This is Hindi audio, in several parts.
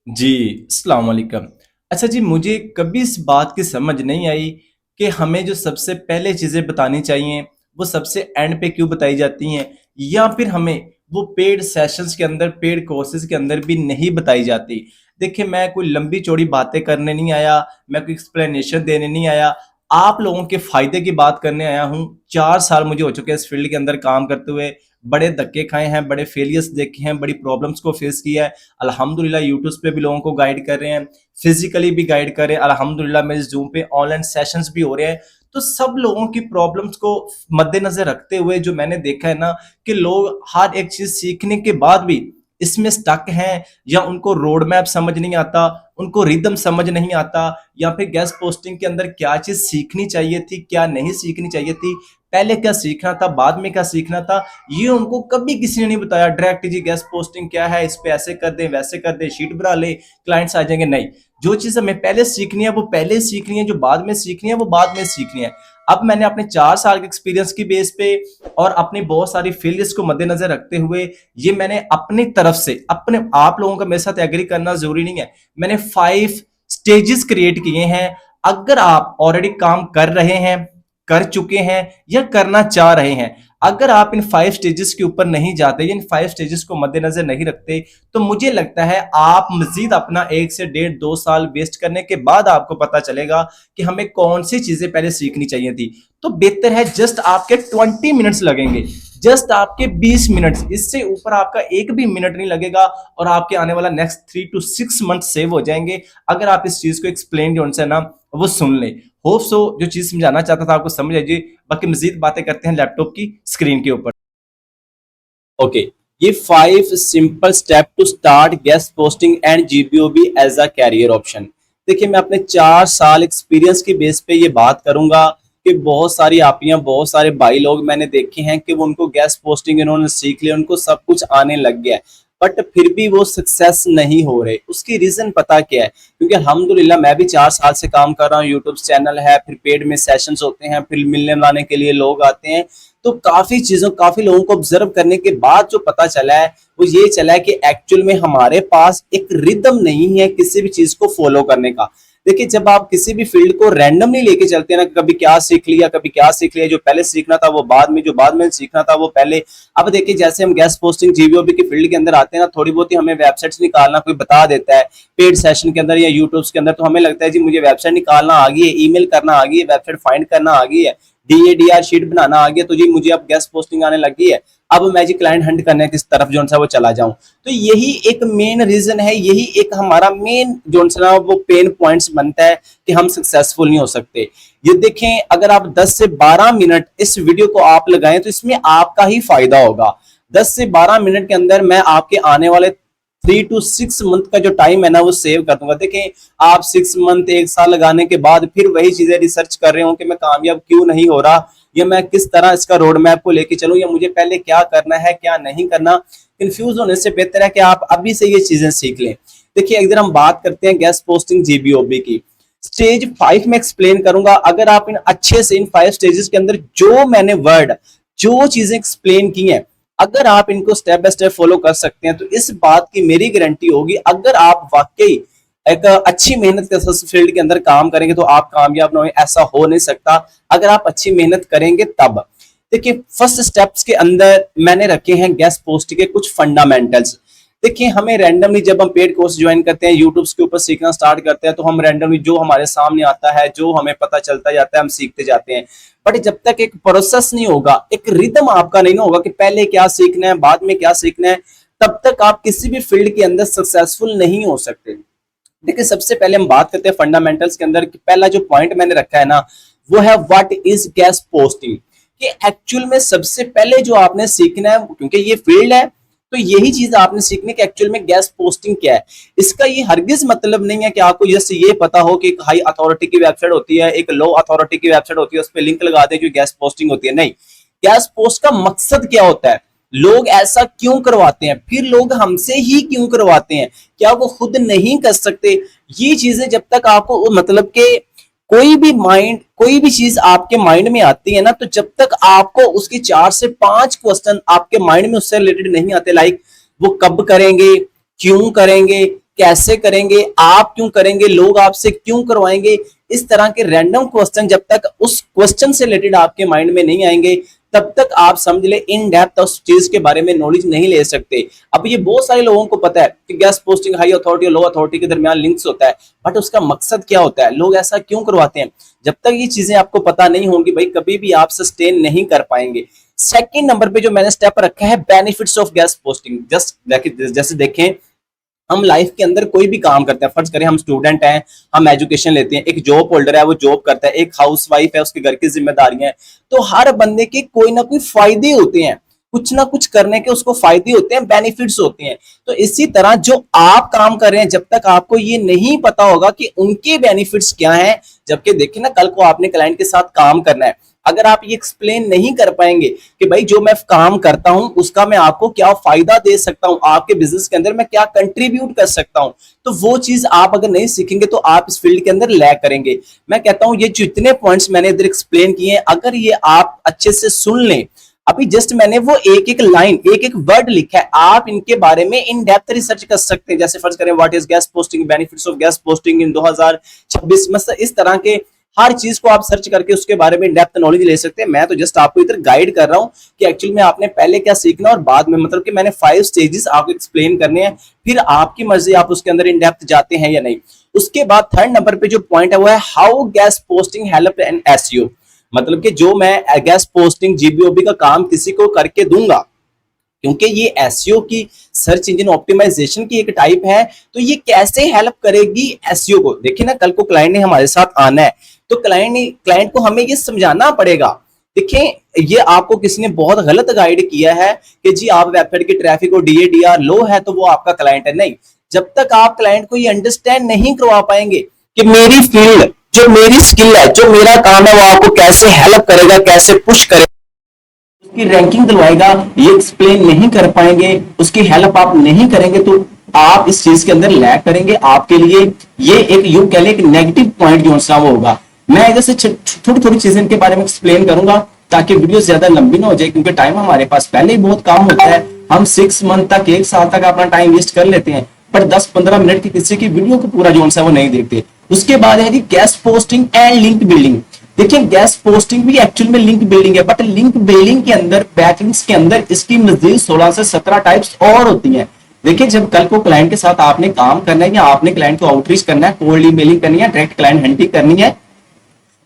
जी, अस्सलाम वालेकुम। अच्छा जी, मुझे कभी इस बात की समझ नहीं आई कि हमें जो सबसे पहले चीज़ें बतानी चाहिए, वो सबसे एंड पे क्यों बताई जाती हैं, या फिर हमें वो पेड सेशंस के अंदर, पेड कोर्सेज़ के अंदर भी नहीं बताई जाती। देखिए, मैं कोई लंबी-चौड़ी बातें करने नहीं आया, मैं कोई एक्सप्लेनेशन देने नहीं आया, आप लोगों के फ़ायदे की बात करने आया हूँ। 4 साल मुझे हो चुके हैं इस फ़ील्ड के अंदर काम करते हुए, बड़े धक्के खाए हैं, बड़े फेलियर्स देखे हैं, बड़ी प्रॉब्लम्स को फेस किया है। अल्हम्दुलिल्लाह यूट्यूब पे भी लोगों को गाइड कर रहे हैं, फिजिकली भी गाइड कर रहे हैं। अल्हम्दुलिल्लाह मेरे जूम पे ऑनलाइन सेशंस भी हो रहे हैं। तो सब लोगों की प्रॉब्लम्स को मद्देनजर रखते हुए जो मैंने देखा है ना, कि लोग हर एक चीज सीखने के बाद भी इसमें स्टक हैं, या उनको रोड मैप समझ नहीं आता, उनको रिदम समझ नहीं आता, या फिर गेस्ट पोस्टिंग के अंदर क्या चीज सीखनी चाहिए थी, क्या नहीं सीखनी चाहिए थी, पहले क्या सीखना था, बाद में क्या सीखना था, ये उनको कभी किसी ने नहीं बताया। डायरेक्ट जी गेस्ट पोस्टिंग क्या है, इस पे ऐसे कर दे, वैसे कर दे, शीट बना ले, क्लाइंट्स आ जाएंगे। नहीं, जो चीज हमें पहले सीखनी है वो पहले सीखनी है, जो बाद में सीखनी है वो बाद में सीखनी है। अब मैंने अपने 4 साल के एक्सपीरियंस की बेस पे और अपनी बहुत सारी फेलियर्स को मद्देनजर रखते हुए, ये मैंने अपनी तरफ से, अपने, आप लोगों का मेरे साथ एग्री करना जरूरी नहीं है, मैंने 5 स्टेजेस क्रिएट किए हैं। अगर आप ऑलरेडी काम कर रहे हैं, कर चुके हैं, या करना चाह रहे हैं, अगर आप इन 5 स्टेजेस के ऊपर नहीं जाते, इन 5 स्टेजेस को मद्देनजर नहीं रखते, तो मुझे लगता है आप मजीद अपना 1 से 1.5 2 साल वेस्ट करने के बाद आपको पता चलेगा कि हमें कौन सी चीजें पहले सीखनी चाहिए थी। तो बेहतर है, जस्ट आपके 20 मिनट्स लगेंगे, जस्ट आपके 20 मिनट्स, इससे ऊपर आपका एक भी मिनट नहीं लगेगा, और आपके आने वाला नेक्स्ट 3 to 6 मंथ सेव हो जाएंगे, अगर आप इस चीज को एक्सप्लेन जो उनसे ना वो सुन ले। होप सो जो चीज समझाना चाहता था आपको समझ आइए। बाकी मजीद बातें करते हैं लैपटॉप की स्क्रीन के ऊपर। ओके, ये 5 simple step to start guest posting and जीबीओबी एज अ कैरियर ऑप्शन। देखिए, मैं अपने 4 साल एक्सपीरियंस की बेस पे ये बात करूंगा कि बहुत सारी आपियां, बहुत सारे भाई लोग मैंने देखे हैं कि वो, उनको गेस्ट पोस्टिंग इन्होंने सीख लिया, उनको सब कुछ आने लग गया है, बट फिर भी वो सक्सेस नहीं हो रहे। उसकी रीजन पता क्या है? क्योंकि अल्हम्दुलिल्लाह मैं भी 4 साल से काम कर रहा हूँ, यूट्यूब चैनल है, फिर पेड में सेशंस होते हैं, फिर मिलने मिलाने के लिए लोग आते हैं। तो काफी चीजों, काफी लोगों को ऑब्जर्व करने के बाद जो पता चला है वो ये चला है कि एक्चुअल में हमारे पास एक रिदम नहीं है किसी भी चीज को फॉलो करने का। देखिए, जब आप किसी भी फील्ड को रैंडमली लेके चलते हैं ना, कभी क्या सीख लिया, कभी क्या सीख लिया, जो पहले सीखना था वो बाद में, जो बाद में सीखना था वो पहले। अब देखिए, जैसे हम गेस्ट पोस्टिंग जीबीओबी की फील्ड के अंदर आते हैं ना, थोड़ी बहुत ही हमें वेबसाइट्स निकालना कोई बता देता है पेड सेशन के अंदर या यूट्यूब के अंदर, तो हमें लगता है जी मुझे वेबसाइट निकालना आ गई है, ईमेल करना आ गई है, वेबसाइट फाइंड करना आ गई है, डीएडीआर शीट बनाना आ गया, तो जी मुझे अब गेस्ट पोस्टिंग आने लगी है, अब मैं जी क्लाइंट हंट करने किस तरफ जो सा वो चला जाऊं। तो यही एक मेन रीजन है, यही एक हमारा मेन जो सा वो पेन पॉइंट्स बनता है कि हम सक्सेसफुल नहीं हो सकते। ये देखें, अगर आप 10 से 12 मिनट इस वीडियो को आप लगाएं तो इसमें आपका ही फायदा होगा। 10 से 12 मिनट के अंदर मैं आपके आने वाले 3 to 6 मंथ का जो टाइम है ना वो सेव कर दूंगा। देखें, आप 6 मंथ, 1 साल लगाने के बाद फिर वही चीजें रिसर्च कर रहे हो कि मैं कामयाब क्यों नहीं हो रहा, या मैं किस तरह इसका रोड मैप को लेके चलूं, या मुझे पहले क्या करना है क्या नहीं करना, कंफ्यूज होने से बेहतर है कि आप अभी से ये चीजें सीख लें। देखिए, अगर हम बात करते हैं गेस्ट पोस्टिंग जीबीओबी की, स्टेज 5 में एक्सप्लेन करूंगा। अगर आप इन अच्छे से इन 5 स्टेजेस के अंदर जो मैंने वर्ड, जो चीजें एक्सप्लेन की हैं, अगर आप इनको स्टेप बाय स्टेप फॉलो कर सकते हैं, तो इस बात की मेरी गारंटी होगी, अगर आप वाकई एक अच्छी मेहनत के फील्ड के अंदर काम करेंगे तो आप कामयाब ना हो, ऐसा हो नहीं सकता अगर आप अच्छी मेहनत करेंगे तब। देखिए, फर्स्ट स्टेप्स के अंदर मैंने रखे हैं गेस्ट पोस्ट के कुछ फंडामेंटल्स। देखिए, हमें रैंडमली जब हम पेड कोर्स ज्वाइन करते हैं, यूट्यूब के ऊपर सीखना स्टार्ट करते हैं, तो हम रैंडमली जो हमारे सामने आता है, जो हमें पता चलता जाता है, हम सीखते जाते हैं। बट जब तक एक प्रोसेस नहीं होगा, एक रिदम आपका नहीं होगा कि पहले क्या सीखना है बाद में क्या सीखना है, तब तक आप किसी भी फील्ड के अंदर सक्सेसफुल नहीं हो सकते। देखिए, सबसे पहले हम बात करते हैं फंडामेंटल्स के अंदर, पहला जो पॉइंट मैंने रखा है ना वो है व्हाट इज गेस्ट पोस्टिंग। कि एक्चुअल में सबसे पहले जो आपने सीखना है, क्योंकि ये फील्ड है तो यही चीज आपने सीखनी कि एक्चुअल में गेस्ट पोस्टिंग क्या है। इसका ये हरगिज मतलब नहीं है कि आपको जैसे ये पता हो कि एक हाई अथॉरिटी की वेबसाइट होती है, एक लो अथॉरिटी की वेबसाइट होती है, उस पर लिंक लगा दे जो गेस्ट पोस्टिंग होती है। नहीं, गेस्ट पोस्ट का मकसद क्या होता है, लोग ऐसा क्यों करवाते हैं, फिर लोग हमसे ही क्यों करवाते हैं, क्या वो खुद नहीं कर सकते। ये चीजें जब तक आपको मतलब के कोई भी चीज आपके माइंड में आती है ना, तो जब तक आपको उसके 4 से 5 क्वेश्चन आपके माइंड में उससे रिलेटेड नहीं आते, लाइक वो कब करेंगे, क्यों करेंगे, कैसे करेंगे, आप क्यों करेंगे, लोग आपसे क्यों करवाएंगे, इस तरह के रैंडम क्वेश्चन जब तक उस क्वेश्चन से रिलेटेड आपके माइंड में नहीं आएंगे, तब तक आप समझ ले इन डेप्थ उस चीज के बारे में नॉलेज नहीं ले सकते। अब ये बहुत सारे लोगों को पता है कि गेस्ट पोस्टिंग हाई अथॉरिटी और लो अथॉरिटी के दरमियान लिंक्स होता है, बट उसका मकसद क्या होता है, लोग ऐसा क्यों करवाते हैं, जब तक ये चीजें आपको पता नहीं होंगी भाई कभी भी आप सस्टेन नहीं कर पाएंगे। सेकंड नंबर पे जो मैंने स्टेप रखा है बेनिफिट्स ऑफ गेस्ट पोस्टिंग। जैसे देखें, हम लाइफ के अंदर कोई भी काम करते हैं, फर्ज करें हम स्टूडेंट हैं, हम एजुकेशन लेते हैं, एक जॉब होल्डर है वो जॉब करता है, एक हाउसवाइफ है उसके घर की जिम्मेदारियां हैं, तो हर बंदे के कोई ना कोई फायदे होते हैं, कुछ ना कुछ करने के उसको फायदे होते हैं, बेनिफिट्स होते हैं। तो इसी तरह जो आप काम कर रहे हैं, जब तक आपको ये नहीं पता होगा कि उनके बेनिफिट्स क्या हैं, जबकि देखिए ना, कल को आपने क्लाइंट के साथ काम करना है, अगर आप ये एक्सप्लेन नहीं कर पाएंगे कि भाई जो मैं काम करता हूं उसका मैं आपको क्या फायदा दे सकता हूं, आपके बिजनेस के अंदर मैं क्या कंट्रीब्यूट कर सकता हूं, तो वो चीज आप अगर नहीं सीखेंगे तो आप इस फील्ड के अंदर लैग करेंगे। मैं कहता हूं ये जितने पॉइंट्स मैंने इधर एक्सप्लेन किए हैं, अगर ये आप अच्छे से सुन लें, अभी जस्ट मैंने वो एक एक लाइन, एक एक वर्ड लिखा है, आप इनके बारे में इन डेप्थ रिसर्च कर सकते हैं। जैसे फर्ज करें what is guest posting, benefits of guest posting in 2026, मतलब इस तरह के हर चीज को आप सर्च करके उसके बारे में डेप्थ नॉलेज ले सकते हैं। मैं तो जस्ट आपको इधर गाइड कर रहा हूं कि एक्चुअली में आपने पहले क्या सीखना और बाद में, मतलब कि मैंने 5 स्टेजेस आपको एक्सप्लेन करने हैं, फिर आपकी मर्जी आप उसके अंदर इन डेप्थ जाते हैं या नहीं। उसके बाद थर्ड नंबर पे जो पॉइंट है वो है how guest posting help in SEO, मतलब कि जो मैं गेस्ट पोस्टिंग जीबीओबी का काम किसी को करके दूंगा, क्योंकि ये एसईओ की सर्च इंजन ऑप्टिमाइजेशन की एक टाइप है, तो ये कैसे हेल्प करेगी एसईओ को। देखिए ना, कल को क्लाइंट ने हमारे साथ आना है, तो क्लाइंट को हमें ये समझाना पड़ेगा। देखिए, ये आपको किसी ने बहुत गलत गाइड किया है कि जी आप वेबसाइट की ट्रैफिक और डीएडीआर लो है तो वो आपका क्लाइंट है, नहीं। जब तक आप क्लाइंट को ये अंडरस्टैंड नहीं करवा पाएंगे कि मेरी फील्ड, जो मेरी स्किल है, जो मेरा काम है, वो आपको कैसे हेल्प करेगा, कैसे पुश करेगा, उसकी रैंकिंग दिलवाएगा, ये एक्सप्लेन नहीं कर पाएंगे, उसकी हेल्प आप नहीं करेंगे, तो आप इस चीज के अंदर लैग करेंगे। आपके लिए ये एक यूं कह ले एक नेगेटिव पॉइंट जो सा वो होगा। मैं जैसे थोड़ी थोड़ी चीजें इनके बारे में एक्सप्लेन करूंगा ताकि वीडियो ज्यादा लंबी ना हो जाए, क्योंकि टाइम हमारे पास पहले ही बहुत कम होता है। हम 6 मंथ तक, 1 साल तक अपना टाइम वेस्ट कर लेते हैं, पर 10-15 मिनट की किसी की वीडियो को पूरा जो सा वो नहीं देखते। उसके बाद है जी guest posting and link building. देखिए, गेस्ट पोस्टिंग भी एक्चुअल में लिंक बिल्डिंग है, बट लिंक बिल्डिंग के अंदर, बैकलिंक्स के अंदर इसकी मजीद 16 से 17 टाइप्स और होती हैं। देखिए, जब कल को क्लाइंट के साथ आपने काम करना है या आपने क्लाइंट को आउटरीच करना है, कोल्ड ईमेलिंग करनी है, डायरेक्ट क्लाइंट हंटिंग करनी है,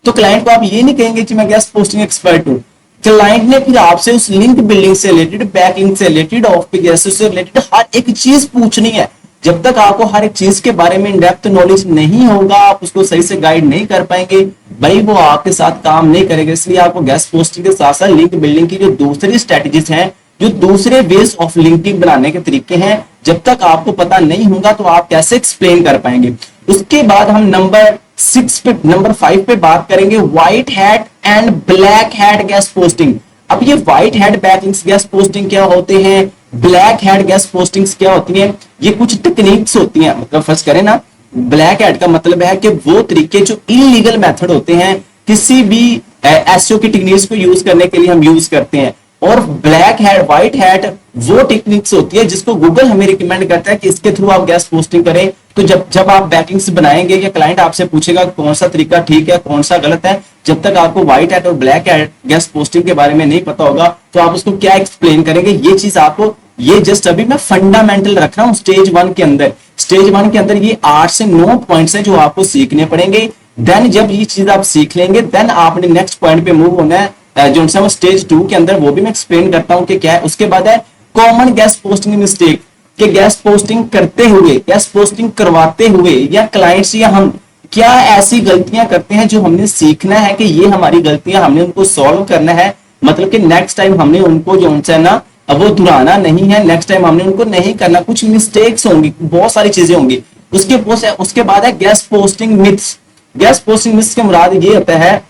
तो क्लाइंट को आप ये नहीं कहेंगे कि मैं गेस्ट पोस्टिंग एक्सपर्ट हूं। क्लाइंट ने फिर आपसे उस लिंक बिल्डिंग से रिलेटेड, बैकलिंक से रिलेटेड, ऑफ पेज एसईओ से रिलेटेड हर एक चीज पूछनी है। जब तक आपको हर एक चीज के बारे में डेप्थ नॉलेज नहीं होगा, आप उसको सही से गाइड नहीं कर पाएंगे, भाई वो आपके साथ काम नहीं करेगा। इसलिए आपको गेस्ट पोस्टिंग के साथ साथ लिंक बिल्डिंग की जो दूसरी स्ट्रेटेजीज हैं, जो दूसरे वेज ऑफ लिंकिंग बनाने के तरीके हैं, जब तक आपको पता नहीं होगा तो आप कैसे एक्सप्लेन कर पाएंगे। उसके बाद हम नंबर 5 पे बात करेंगे white hat and black hat guest posting. अब ये white hat backlinks guest posting क्या होते हैं, ब्लैक हैट गेस्ट पोस्टिंग्स क्या होती हैं, ये कुछ टेक्निक्स होती हैं। मतलब फर्स्ट करें ना, ब्लैक हैट का मतलब है कि वो तरीके जो इलीगल मेथड होते हैं, किसी भी एसईओ की टेक्निक्स को यूज करने के लिए हम यूज करते हैं। और ब्लैक हैट, व्हाइट हैट वो टेक्निक्स होती है जिसको गूगल हमें रिकमेंड करता है कि इसके थ्रू आप गेस्ट पोस्टिंग करें। तो जब आप बैकलिंक्स बनाएंगे या क्लाइंट आपसे पूछेगा कौन सा तरीका ठीक है, कौन सा गलत है, जब तक आपको व्हाइट हैट और ब्लैक हैट गेस्ट पोस्टिंग के बारे में नहीं पता होगा तो आप उसको क्या एक्सप्लेन करेंगे। ये चीज आपको, ये जस्ट अभी मैं फंडामेंटल रख रहा हूं स्टेज 1 के अंदर। स्टेज 1 के अंदर ये 8 से 9 पॉइंट्स हैं जो आपको सीखने पड़ेंगे। देन जब ये चीज आप सीख लेंगे, देन आपने नेक्स्ट पॉइंट पे मूव होना है, जो सा स्टेज 2 के अंदर, वो भी मैं एक्सप्लेन करता हूं कि क्या है। उसके बाद है कॉमन गेस्ट पोस्टिंग मिस्टेक, कि गेस्ट पोस्टिंग करते हुए, गेस्ट पोस्टिंग करवाते हुए या क्लाइंट्स या हम क्या ऐसी गलतियां करते हैं जो हमने सीखना है कि ये हमारी गलतियां, हमने उनको सॉल्व करना है। मतलब कि नेक्स्ट टाइम हमने उनको जो है ना वो दोहराना नहीं है, नेक्स्ट टाइम हमने उनको नहीं करना, कुछ मिस्टेक्स होंगी, बहुत सारी चीजें होंगी। उसके बाद है guest posting myths. Guest posting myths के मुराद ये होता है,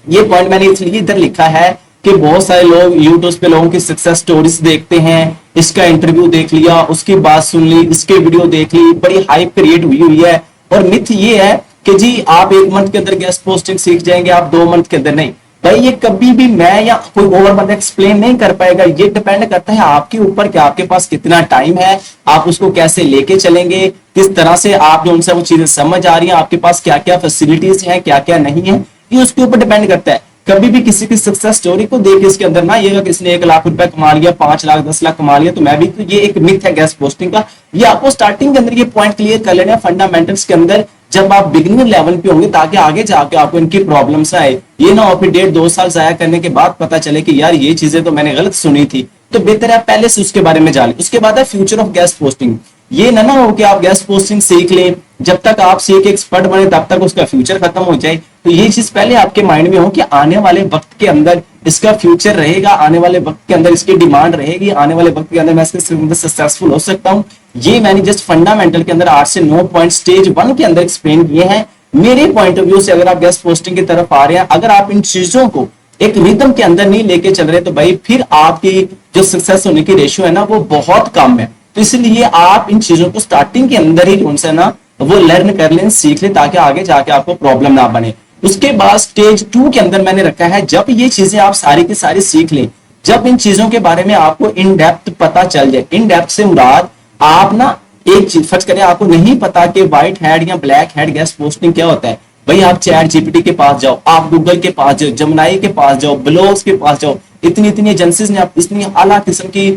ये पॉइंट मैंने इसलिए इधर लिखा है कि बहुत सारे लोग यूट्यूब पे लोगों की सक्सेस स्टोरीज देखते हैं, इसका इंटरव्यू देख लिया, उसकी बात सुन ली, इसके वीडियो देख ली, बड़ी हाइप क्रिएट हुई है। और मिथ ये है कि जी आप 1 मंथ के अंदर गेस्ट पोस्टिंग सीख जाएंगे, आप 2 मंथ के अंदर नहीं। भाई ये कभी भी मैं या कोई और बंदा एक्सप्लेन नहीं कर पाएगा। ये डिपेंड करता है आपके ऊपर कि आपके पास कितना टाइम है, आप उसको कैसे लेके चलेंगे, किस तरह से आप जो उनसे वो चीजें समझ आ रही हैं, आपके पास क्या क्या फैसिलिटीज हैं, क्या क्या नहीं है, ये उसके ऊपर डिपेंड करता है। कभी भी किसी की सक्सेस स्टोरी को देख इसके अंदर ना ये किसने 1 लाख रुपए कमा लिया, 5 लाख 10 लाख कमा लिया तो मैं भी, तो ये एक मिथ है गेस्ट पोस्टिंग का। ये आपको स्टार्टिंग के अंदर ये पॉइंट क्लियर कर लेना है फंडामेंटल्स के अंदर, जब आप बिगिनिंग लेवल पे होंगे, ताकि आगे जाके आपको इनकी प्रॉब्लम्स आए। ये ना हो फिर 1.5-2 साल जाया करने के बाद पता चले कि यार ये चीजें तो मैंने गलत सुनी थी। तो बेहतर है पहले से उसके बारे में जान लें। उसके बाद है फ्यूचर ऑफ गेस्ट पोस्टिंग। ये ना हो कि आप गेस्ट पोस्टिंग सीख लें, जब तक आप सीख एक्सपर्ट बने तब तक उसका फ्यूचर खत्म हो जाए। तो ये चीज पहले आपके माइंड में हो कि आने वाले वक्त के अंदर इसका फ्यूचर रहेगा, आने वाले वक्त के अंदर इसकी डिमांड रहेगी, आने वाले वक्त के अंदर मैं इसके अंदर सक्सेसफुल हो सकता हूँ। ये मैंने जस्ट फंडामेंटल के अंदर 8 से 9 पॉइंट स्टेज 1 के अंदर एक्सप्लेन किए हैं। मेरे पॉइंट ऑफ व्यू से अगर आप गेस्ट पोस्टिंग की तरफ आ रहे हैं, अगर आप इन चीजों को एक रिदम के अंदर नहीं लेके चल रहे, तो भाई फिर आपकी जो सक्सेस होने की रेशियो है ना वो बहुत कम है। तो इसलिए आप इन चीजों को स्टार्टिंग के अंदर ही उनसे ना वो लर्न कर लें, सीख लें, ताकि आगे जाके आपको प्रॉब्लम ना बने। उसके बाद स्टेज 2 के अंदर मैंने रखा है, जब ये चीजें आप सारी की सारी सीख लें, जब इन चीजों के बारे में आपको इन डेप्थ पता चल जाए। इन डेप्थ से मुराद आप ना एक चीज फर्ज करें, आपको नहीं पता कि व्हाइट हेड या ब्लैक हेड गेस्ट पोस्टिंग क्या होता है, भाई आप चैट जीपीटी के पास जाओ, आप गूगल के पास जाओ, जमनाई के पास जाओ, ब्लॉग्स के पास जाओ, इतनी इतनी एजेंसीज ने आप इतनी आला किस्म की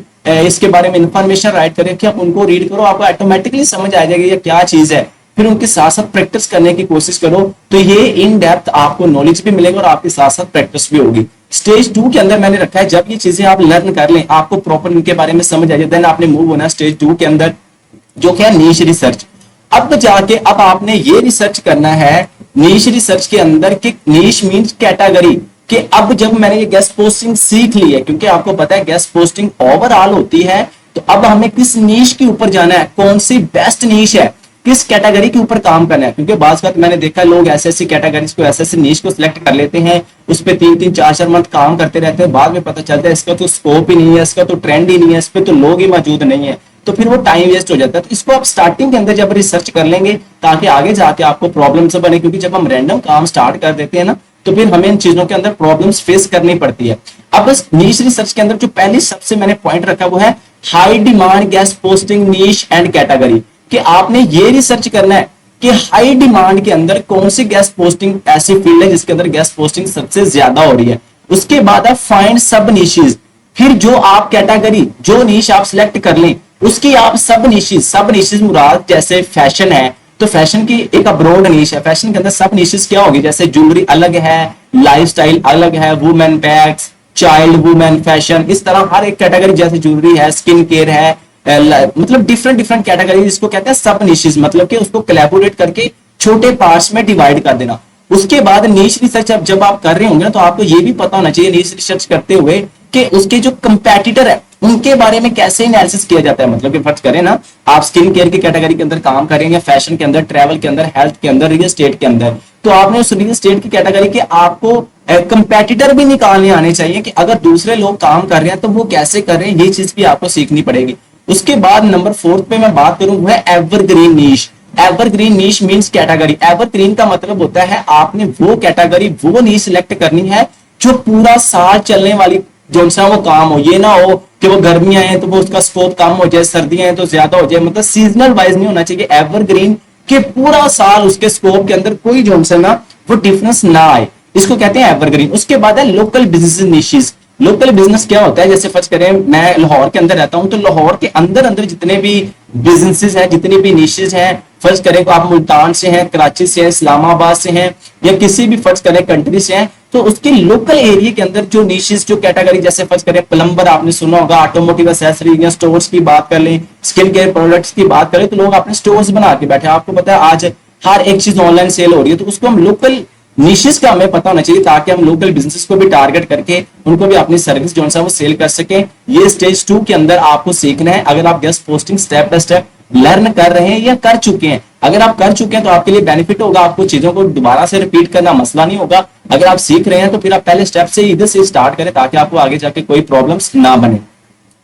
इसके बारे में इंफॉर्मेशन राइट करें कि आप उनको रीड करो, आपको ऑटोमेटिकली समझ आ जाएगा ये क्या चीज है। फिर उनके साथ साथ प्रैक्टिस करने की कोशिश करो, तो ये इन डेप्थ आपको नॉलेज भी मिलेगा और आपके साथ साथ प्रैक्टिस भी होगी। स्टेज 2 के अंदर मैंने रखा है, जब ये चीजें आप लर्न कर लें, आपको प्रॉपर इनके बारे में समझ आ जाए, देन आपने मूव होना स्टेज 2 के अंदर, जो क्या है नीश रिसर्च। अब जाके अब आपने ये रिसर्च करना है नीश रिसर्च के अंदर कि नीश मींस कैटेगरी, कि अब जब मैंने ये गेस्ट पोस्टिंग सीख ली है, क्योंकि आपको पता है गेस्ट पोस्टिंग ओवरऑल होती है, तो अब हमें किस नीश के ऊपर जाना है, कौन सी बेस्ट नीश है, किस कैटेगरी के ऊपर काम करना है। क्योंकि बात मैंने देखा है लोग ऐसे ऐसी कैटेगरीज को, ऐसे ऐसे नीश को सिलेक्ट कर लेते हैं, उस पर 3-3 4-4 मंथ काम करते रहते हैं, बाद में पता चलता है इसका तो स्कोप ही नहीं है, इसका तो ट्रेंड ही नहीं है, इस पर तो लोग ही मौजूद नहीं है, तो फिर वो टाइम वेस्ट हो जाता है। तो इसको आप स्टार्टिंग के अंदर जब रिसर्च कर लेंगे, ताकि आगे जाके आपको प्रॉब्लम से बने, क्योंकि जब हम रैंडम काम स्टार्ट कर देते हैं ना, तो फिर हमें इन चीजों के अंदर प्रॉब्लम्स फेस करनी पड़ती है। अब बस नीश रिसर्च के अंदर जो पहली सबसे मैंने पॉइंट रखा वो है high demand guest posting niche and category, कि आपने ये रिसर्च करना है कि हाई डिमांड के अंदर कौन सी गेस्ट पोस्टिंग ऐसी फील्ड है जिसके अंदर गेस्ट पोस्टिंग सबसे ज्यादा हो रही है। उसके बाद आप फाइंड सब नीशेस, फिर जो आप कैटेगरी जो नीश आप सिलेक्ट कर लें उसकी आप सब नीशेस मुराद जैसे फैशन है तो फैशन की एक ब्रॉड नीश है, फैशन के अंदर सब नीशेस क्या होगी, जैसे ज्वेलरी अलग है, लाइफस्टाइल अलग है, women bags, child women fashion, इस तरह हर एक कैटेगरी, जैसे ज्वेलरी है, स्किन केयर है, मतलब डिफरेंट डिफरेंट कैटेगरी, जिसको कहते हैं सब नीशेस, मतलब कि उसको कोलैबोरेट करके छोटे पार्ट्स में डिवाइड कर देना। उसके बाद नीश रिसर्च जब आप कर रहे होंगे ना, तो आपको ये भी पता होना चाहिए नीश रिसर्च करते हुए कि उसके जो कंपेटिटर है उनके बारे में कैसे एनालिसिस किया जाता है। मतलब कि फर्ज करें ना, आप स्किन केयर की कैटेगरी के अंदर काम करेंगे, फैशन के अंदर, ट्रैवल के अंदर, हेल्थ के अंदर, रियल एस्टेट के अंदर, तो आपने उस रियल एस्टेट की कैटेगरी के आपको कंपेटिटर भी निकालने आने चाहिए कि अगर दूसरे लोग काम कर रहे हैं तो वो कैसे कर रहे हैं, ये चीज भी आपको सीखनी पड़ेगी। उसके बाद नंबर 4 पे मैं बात करूं वो है एवरग्रीन नीश। एवरग्रीन नीश मींस कैटेगरी। एवरग्रीन का मतलब होता है आपने वो कैटेगरी, वो नीश सिलेक्ट करनी है जो पूरा साल चलने वाली जो सा वो काम हो। ये ना हो कि वो गर्मियां हैं तो वो उसका स्कोप कम हो जाए, सर्दियां हैं तो ज्यादा हो जाए, मतलब सीजनल वाइज नहीं होना चाहिए। एवरग्रीन के पूरा साल उसके स्कोप के अंदर कोई जो है ना वो डिफरेंस ना आए, इसको कहते हैं एवरग्रीन। उसके बाद है local business niches. Local business क्या होता है, जैसे फर्ज करें मैं लाहौर के अंदर रहता हूं, तो लाहौर के अंदर अंदर जितने भी बिजनेसेस हैं, जितने भी निशेस हैं, फर्ज करें आप मुल्तान से हैं, कराची से हैं, इस्लामाबाद से हैं, या किसी भी फर्ज करें कंट्री से हैं, तो उसके लोकल एरिया के अंदर जो निशेस, जो कैटेगरी, जैसे फर्ज करें प्लम्बर आपने सुना होगा, ऑटोमोटिव एसेसरी या स्टोर्स की बात कर लें, स्किन केयर प्रोडक्ट्स की बात करें, तो लोग अपने स्टोर्स बना के बैठे। आपको पता है आज हर एक चीज ऑनलाइन सेल हो रही है, तो उसको हम लोकल निशेस का हमें पता होना चाहिए, ताकि हम लोकल बिजनेस को भी टारगेट करके उनको भी अपनी सर्विस जो है वो सेल कर सकें। ये स्टेज 2 के अंदर आपको सीखना है। अगर आप guest posting step by step learn कर रहे हैं या कर चुके हैं, अगर आप कर चुके हैं तो आपके लिए बेनिफिट होगा, आपको चीजों को दोबारा से रिपीट करना मसला नहीं होगा। अगर आप सीख रहे हैं तो फिर आप पहले स्टेप से इधर से स्टार्ट करें, ताकि आपको आगे जाके कोई प्रॉब्लम्स ना बने।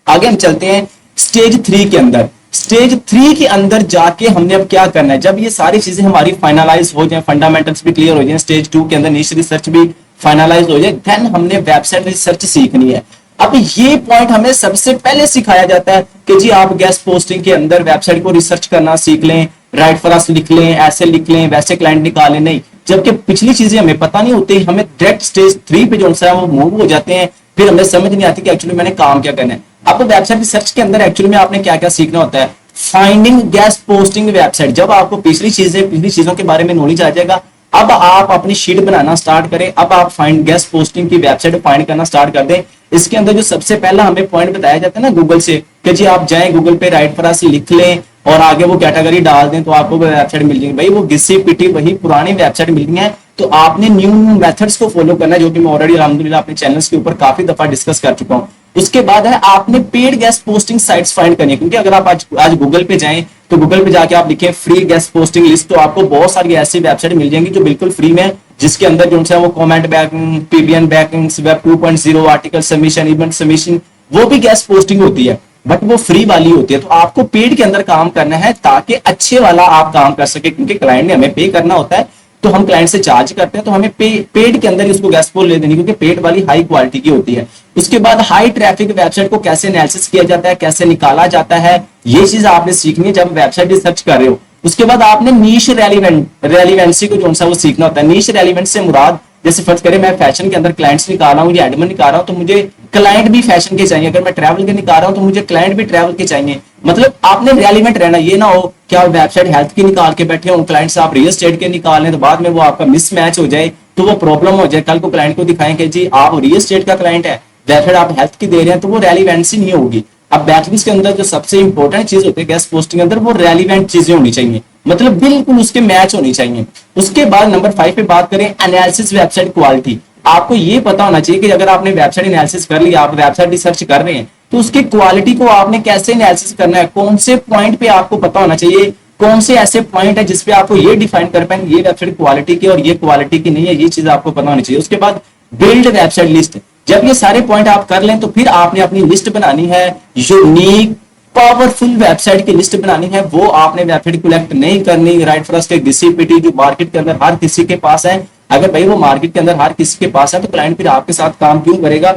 आगे हम चलते हैं स्टेज 3 के अंदर। स्टेज 3 के अंदर जाके हमने अब क्या करना है, जब ये सारी चीजें हमारी फाइनलाइज हो जाए, फंडामेंटल्स भी क्लियर हो जाए, स्टेज 2 के अंदर नीश रिसर्च भी फाइनलाइज हो जाए, देन हमने वेबसाइट रिसर्च सीखनी है। अब ये पॉइंट हमें सबसे पहले सिखाया जाता है कि जी आप गेस्ट पोस्टिंग के अंदर वेबसाइट को रिसर्च करना सीख लें, राइट फॉर अस लिख लें, ऐसे लिख लें, वैसे क्लाइंट निकालें, नहीं। जबकि पिछली चीजें हमें पता नहीं होती, हमें डायरेक्ट स्टेज 3 पे जो है वो मूव हो जाते हैं, फिर हमें समझ नहीं आती कि एक्चुअली मैंने काम क्या करना है। अब वेबसाइट रिसर्च के अंदर एक्चुअली में आपने क्या क्या सीखना होता है, फाइंडिंग गेस्ट पोस्टिंग वेबसाइट। जब आपको पिछली चीजों के बारे में नॉलेज आ जाएगा, अब आप अपनी शीट बनाना स्टार्ट करें, अब आप फाइंड गेस्ट पोस्टिंग की वेबसाइट फाइंड करना स्टार्ट कर दें। इसके अंदर जो सबसे पहला हमें पॉइंट बताया जाता है ना गूगल से, कि जी आप जाएं गूगल पे, राइट फॉर अस लिख लें और आगे वो कैटेगरी डाल दें तो आपको वेबसाइट मिल जाएगी। भाई वो घिसी पिटी वही पुरानी वेबसाइट मिल गई है, तो आपने न्यू मेथड्स को फॉलो करना है, जो कि मैं ऑलरेडी अल्हम्दुलिल्लाह अपने चैनल्स के ऊपर काफी दफा डिस्कस कर चुका हूँ। उसके बाद है आपने paid guest posting sites find करनी है, क्योंकि अगर आप आज गूगल पे जाएं तो गूगल पे जाके आप लिखें फ्री गेस्ट पोस्टिंग लिस्ट, तो आपको बहुत सारी ऐसी वेबसाइट मिल जाएंगी जो बिल्कुल फ्री में, जिसके अंदर जो है वो comment banking, PBN banking, web 2.0, article submission, event submission, वो भी गेस्ट पोस्टिंग होती है, बट वो फ्री वाली होती है। तो आपको पेड के अंदर काम करना है ताकि अच्छे वाला आप काम कर सके, क्योंकि क्लाइंट ने हमें पे करना होता है, तो हम क्लाइंट से चार्ज करते हैं, तो हमें पेड के अंदर ही उसको गेस्ट पोस्ट ले देनी, क्योंकि पेड वाली हाई क्वालिटी की होती है। उसके बाद हाई ट्रैफिक वेबसाइट को कैसे एनालिसिस किया जाता है, कैसे निकाला जाता है, ये चीज आपने सीखनी है जब वेबसाइट रिसर्च कर रहे हो। उसके बाद आपने नीश रेलिवेंसी को जो सा वो सीखना होता है। नीश रेलिवेंस से मुराद, जैसे फर्ज करें मैं फैशन के अंदर क्लाइंट्स निकाल रहा हूँ या एडमिन निकाल रहा हूँ, तो मुझे क्लाइंट भी फैशन के चाहिए। अगर मैं ट्रैवल के निकाल रहा हूँ तो मुझे क्लाइंट भी ट्रैवल के चाहिए। मतलब आपने रेलिवेंट रहना, ये ना हो कि आप वेबसाइट हेल्थ की निकाल के बैठे हो, क्लाइंट से आप रियल एस्टेट के निकाल लें तो बाद में वो आपका मिसमैच हो जाए, तो वो प्रॉब्लम हो जाए। कल को क्लाइंट को दिखाएं कि जी आप रियल एस्टेट का क्लाइंट है, वेबसाइट आप हेल्थ की दे रहे हैं, तो वो रेलिवेंसी नहीं होगी। अब बैकलिस्ट के अंदर जो सबसे इंपॉर्टेंट चीज होती है गेस्ट पोस्टिंग के अंदर, वो रेलिवेंट चीजें होनी चाहिए, मतलब बिल्कुल उसके मैच होनी चाहिए। उसके बाद नंबर 5 पे बात करें एनालिसिस वेबसाइट क्वालिटी। आपको ये पता होना चाहिए कि अगर आपने वेबसाइट एनालिसिस कर लिया, आप वेबसाइट रिसर्च कर रहे हैं, तो उसकी क्वालिटी को आपने कैसे एनालिसिस करना है, कौन से पॉइंट पे आपको पता होना चाहिए, कौन से ऐसे पॉइंट है जिसपे आपको ये डिफाइन कर पाएंगे ये वेबसाइट क्वालिटी की और ये क्वालिटी की नहीं है, ये चीज आपको पता होनी चाहिए। उसके बाद बिल्ड वेबसाइट लिस्ट। जब ये सारे पॉइंट आप कर लें तो फिर आपने अपनी लिस्ट बनानी है, यूनिक पावरफुल वेबसाइट की लिस्ट बनानी है। वो आपने वेबसाइट कलेक्ट नहीं करनी राइट फर्स्ट के घिसी पिटी जो मार्केट के अंदर हर किसी के पास है। अगर भाई वो मार्केट के अंदर हर किसी के पास है तो क्लाइंट फिर आपके साथ काम क्यों करेगा,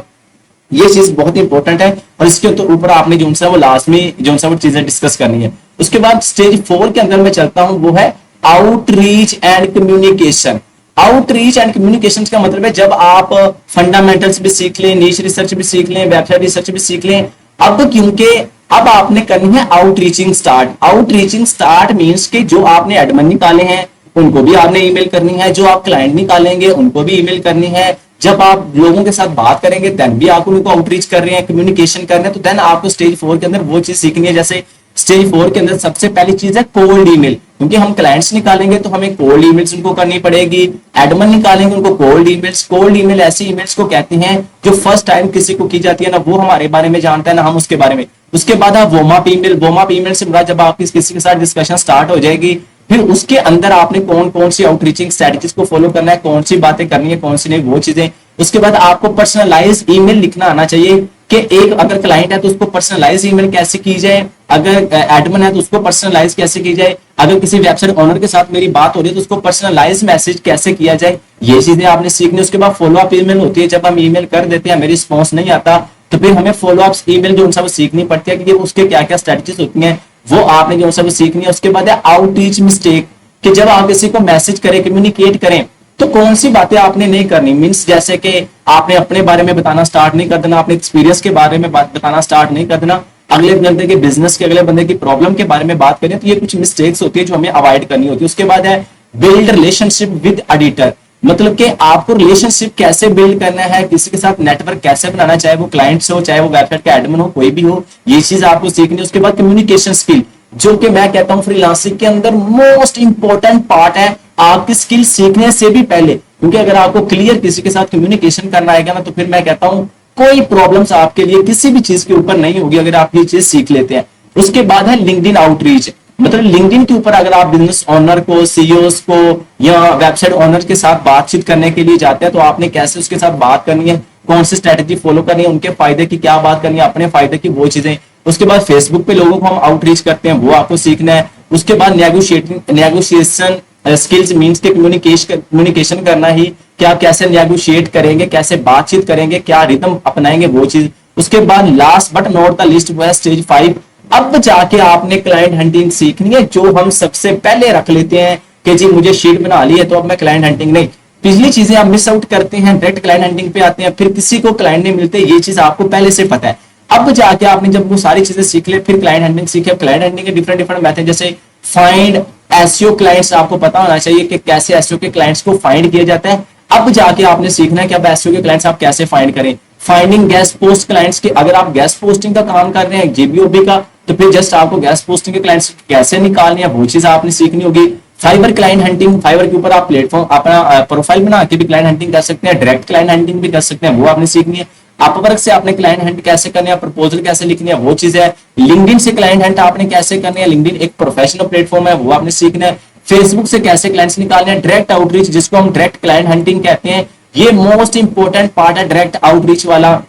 ये चीज बहुत इंपॉर्टेंट है। और इसके तो ऊपर आपने जो सा वो लाजमी जो सा वो चीजें डिस्कस करनी है। उसके बाद स्टेज 4 के अंदर मैं चलता हूं, वो है outreach and communication. Outreach and communication का मतलब है जब आप फंडामेंटल्स भी सीख लें, नीश रिसर्च भी सीख लें, वेबसाइट रिसर्च भी सीख लें, अब क्योंकि अब आपने करनी है आउटरीचिंग स्टार्ट। आउटरीचिंग स्टार्ट मींस कि जो आपने एडमिन निकाले हैं उनको भी आपने ईमेल करनी है, जो आप क्लाइंट निकालेंगे उनको भी ईमेल करनी है। जब आप लोगों के साथ बात करेंगे देन भी आप उनको आउटरीच कर रहे हैं, कम्युनिकेशन कर रहे हैं, तो देन आपको स्टेज 4 के अंदर वो चीज सीखनी है। जैसे स्टेज 4 के अंदर सबसे पहली चीज है कोल्ड ईमेल, क्योंकि हम क्लाइंट्स निकालेंगे तो हमें कोल्ड ईमेल्स उनको करनी पड़ेगी, एडमिन निकालेंगे उनको कोल्ड ईमेल्स। कोल्ड ईमेल ऐसी ईमेल्स को कहते हैं जो फर्स्ट टाइम किसी को की जाती है, ना वो हमारे बारे में जानता है ना हम उसके बारे में। उसके बाद आप warm up email, warm up email से मुराद जब आपकी किसी के साथ डिस्कशन स्टार्ट हो जाएगी, फिर उसके अंदर आपने कौन कौन सी आउटरीचिंग स्ट्रेटजीज को फॉलो करना है, कौन सी बातें करनी है कौन सी नहीं, वो चीजें। उसके बाद आपको पर्सनलाइज ईमेल लिखना आना चाहिए कि एक अगर क्लाइंट है तो उसको पर्सनलाइज ईमेल कैसे की जाए, अगर एडमिन है तो उसको पर्सनलाइज कैसे की जाए, अगर किसी वेबसाइट ओनर के साथ मेरी बात हो रही है तो उसको पर्सनलाइज मैसेज कैसे किया जाए, ये चीजें आपने सीखनी। उसके बाद फॉलो अप ईमेल होती है, जब हम ईमेल कर देते हैं हमें रिस्पॉन्स नहीं आता तो फिर हमें फॉलो अप ईमेल जो उनसे वो सीखनी पड़ती है कि उसके क्या क्या स्ट्रेटजीज होती हैं, वो आपने जो उनसे वो सीखनी है। उसके बाद है आउटरीच मिस्टेक, कि जब आप किसी को मैसेज करें, कम्युनिकेट करें, तो कौन सी बातें आपने नहीं करनी। मींस जैसे कि आपने अपने बारे में बताना स्टार्ट नहीं कर देना, अपने एक्सपीरियंस के बारे में बताना स्टार्ट नहीं कर देना, अगले बंदे के बिजनेस के, अगले बंदे की प्रॉब्लम के बारे में बात करें, तो ये कुछ मिस्टेक्स होती है जो हमें अवॉइड करनी होती है। उसके बाद है बिल्ड रिलेशनशिप विद एडिटर, मतलब कि आपको रिलेशनशिप कैसे बिल्ड करना है, किसी के साथ नेटवर्क कैसे बनाना, चाहे वो क्लाइंट्स हो चाहे वो वेबसाइट का एडमिन हो, कोई भी हो, ये चीज आपको सीखनी है। उसके बाद कम्युनिकेशन स्किल, जो कि मैं कहता हूं फ्रीलांसिंग के अंदर मोस्ट इंपॉर्टेंट पार्ट है आपकी स्किल सीखने से भी पहले, क्योंकि अगर आपको क्लियर किसी के साथ कम्युनिकेशन करना आएगा ना तो फिर मैं कहता हूं कोई प्रॉब्लम्स आपके लिए किसी भी चीज के ऊपर नहीं होगी अगर आप ये चीज सीख लेते हैं। उसके बाद है लिंक्डइन आउटरीच, मतलब लिंक्डइन के ऊपर अगर आप बिजनेस ओनर को, सीईओस को या वेबसाइट ओनर के साथ बातचीत करने के लिए जाते हैं तो आपने कैसे उसके साथ बात करनी है, कौन सी स्ट्रेटेजी फॉलो करनी है, उनके फायदे की क्या बात करनी है, अपने फायदे की वो चीजें। उसके बाद फेसबुक पे लोगों को हम आउटरीच करते हैं, वो आपको सीखना है। उसके बाद नेगोशिएशन स्किल्स मींस के कम्युनिकेशन करना ही कि आप कैसे नेगोशिएट करेंगे, कैसे बातचीत करेंगे, क्या रिदम अपनाएंगे, वो चीज। उसके बाद last but not the list वो है स्टेज 5। अब जाके आपने क्लाइंट हंटिंग सीखनी है, जो हम सबसे पहले रख लेते हैं कि जी मुझे शीट बना ली है तो अब मैं क्लाइंट हंटिंग नहीं, पिछली चीजें आप मिस आउट करते हैं, डायरेक्ट क्लाइंट हंटिंग पे आते हैं, फिर किसी को क्लाइंट नहीं मिलते, ये चीज आपको पहले से पता है। अब जाके आपने जब वो सारी चीजें सीख ले, फिर क्लाइंट हंटिंग सीखे। क्लाइंट हंटिंग के डिफरेंट डिफरेंट मेथड, जैसे फाइंड एसईओ क्लाइंट्स, आपको पता होना चाहिए कि कैसे एसईओ के क्लाइंट्स को फाइंड किया जाता है। अब जाके आपने सीखना है कि अब एसईओ के क्लाइंट्स आप कैसे फाइंड करें। फाइंडिंग गेस्ट पोस्ट क्लाइंट्स के, अगर आप गेस्ट पोस्टिंग का काम कर रहे हैं जेबीओबी का, तो फिर जस्ट आपको गेस्ट पोस्टिंग के क्लाइंट्स कैसे निकालने हैं वो चीज आपने सीखनी होगी। फाइवर क्लाइंट हंटिंग, फाइवर के ऊपर आप प्लेटफॉर्म अपना प्रोफाइल बना के भी क्लाइंट हंटिंग कर सकते हैं, डायरेक्ट क्लाइंट हंटिंग भी कर सकते हैं, वो आपने सीखनी है। अपवर्क से आपने क्लाइंट हंट कैसे करनी है, प्रपोजल कैसे लिखनी है, वो चीज है। लिंक्डइन से क्लाइंट हंट आपने कैसे करनी है, लिंक्डइन एक प्रोफेशनल प्लेटफॉर्म है, वो आपने सीखना है। फेसबुक से कैसे क्लाइंट्स निकालने हैं, डायरेक्ट आउटरीच जिसको हम डायरेक्ट क्लाइंट हंटिंग कहते हैं, ये मोस्ट इंपॉर्टेंट पार्ट है डायरेक्ट आउटरीच वाला,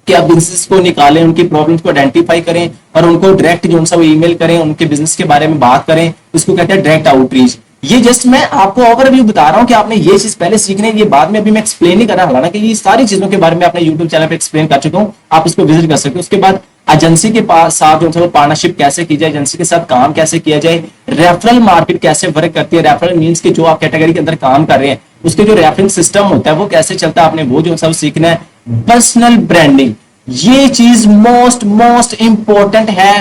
कि आप बिजनेस को निकालें, उनकी प्रॉब्लम्स को आइडेंटिफाई करें और उनको डायरेक्ट जो सा वो ईमेल करें, उनके बिजनेस के बारे में बात करें, इसको कहते हैं डायरेक्ट आउटरीच। ये जस्ट मैं आपको ओवरव्यू बता रहा हूं कि आपने ये चीज पहले सीखनी है, ये बाद में अभी मैं एक्सप्लेन नहीं कर रहा, हालांकि ये सारी चीजों के बारे में अपने यूट्यूब चैनल पे एक्सप्लेन कर चुका हूं, आप इसको विजिट कर सकते हो। उसके बाद एजेंसी के साथ जो है पार्टनरशिप कैसे की जाए, एजेंसी के साथ काम कैसे किया जाए, रेफरल मार्केट कैसे वर्क करती है, रेफरल मींस कि जो आप कैटेगरी के अंदर काम कर रहे हैं उसके जो रेफरिंग सिस्टम होता है वो कैसे चलता है, आपने वो जो सब सीखना है। पर्सनल ब्रांडिंग, ये चीज मोस्ट इंपॉर्टेंट है।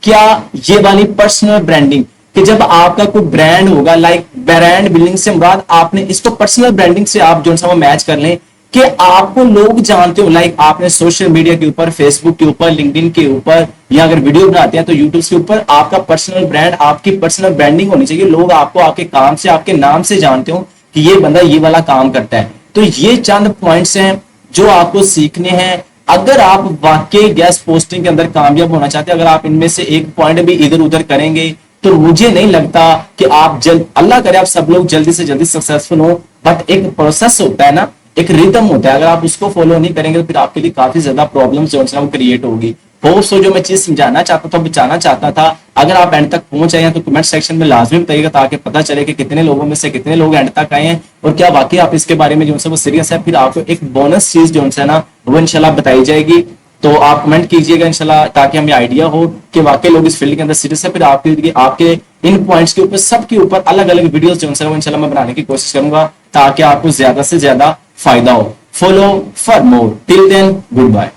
क्या ये वाली पर्सनल ब्रांडिंग, कि जब आपका कोई ब्रांड होगा, लाइक ब्रांड बिल्डिंग से मुराद आपने इसको पर्सनल ब्रांडिंग से आप जो सा वो मैच कर लें कि आपको लोग जानते हो, लाइक आपने सोशल मीडिया के ऊपर, फेसबुक के ऊपर, लिंक्डइन के ऊपर, या अगर वीडियो बनाते हैं तो यूट्यूब के ऊपर आपका पर्सनल ब्रांड, आपकी पर्सनल ब्रांडिंग होनी चाहिए। लोग आपको आपके काम से, आपके नाम से जानते हो कि ये बंदा ये वाला काम करता है। तो ये चंद पॉइंट्स हैं जो आपको सीखने हैं अगर आप वाकई गेस्ट पोस्टिंग के अंदर कामयाब होना चाहते हैं। अगर आप इनमें से एक पॉइंट भी इधर उधर करेंगे तो मुझे नहीं लगता कि आप जल्द, अल्लाह करे आप सब लोग जल्दी से जल्दी सक्सेसफुल हो, बट एक प्रोसेस होता है ना, एक रिदम होता है, अगर आप उसको फॉलो नहीं करेंगे तो फिर आपके लिए काफी ज्यादा प्रॉब्लम जो है वो क्रिएट होगी। होप सो जो मैं चीज समझाना चाहता था, बचाना चाहता था, अगर आप एंड तक पहुंच आए हैं तो कमेंट सेक्शन में लाजमी बताइएगा, ताकि पता चले कि कितने लोगों में से कितने लोग एंड तक आए हैं और क्या वाकई आप इसके बारे में जो है वो सीरियस है। फिर आपको एक बोनस चीज जो है ना वो इंशाल्लाह बताई जाएगी, तो आप कमेंट कीजिएगा इंशाल्लाह, ताकि हमें आइडिया हो कि वाकई लोग इस फील्ड के अंदर सीरियस है। फिर आपके इन पॉइंट्स के ऊपर, सबके ऊपर अलग अलग वीडियोस जो है वो इंशाल्लाह मैं बनाने की कोशिश करूंगा, ताकि आपको ज्यादा से ज्यादा फायदा हो। Follow for more, till then good bye.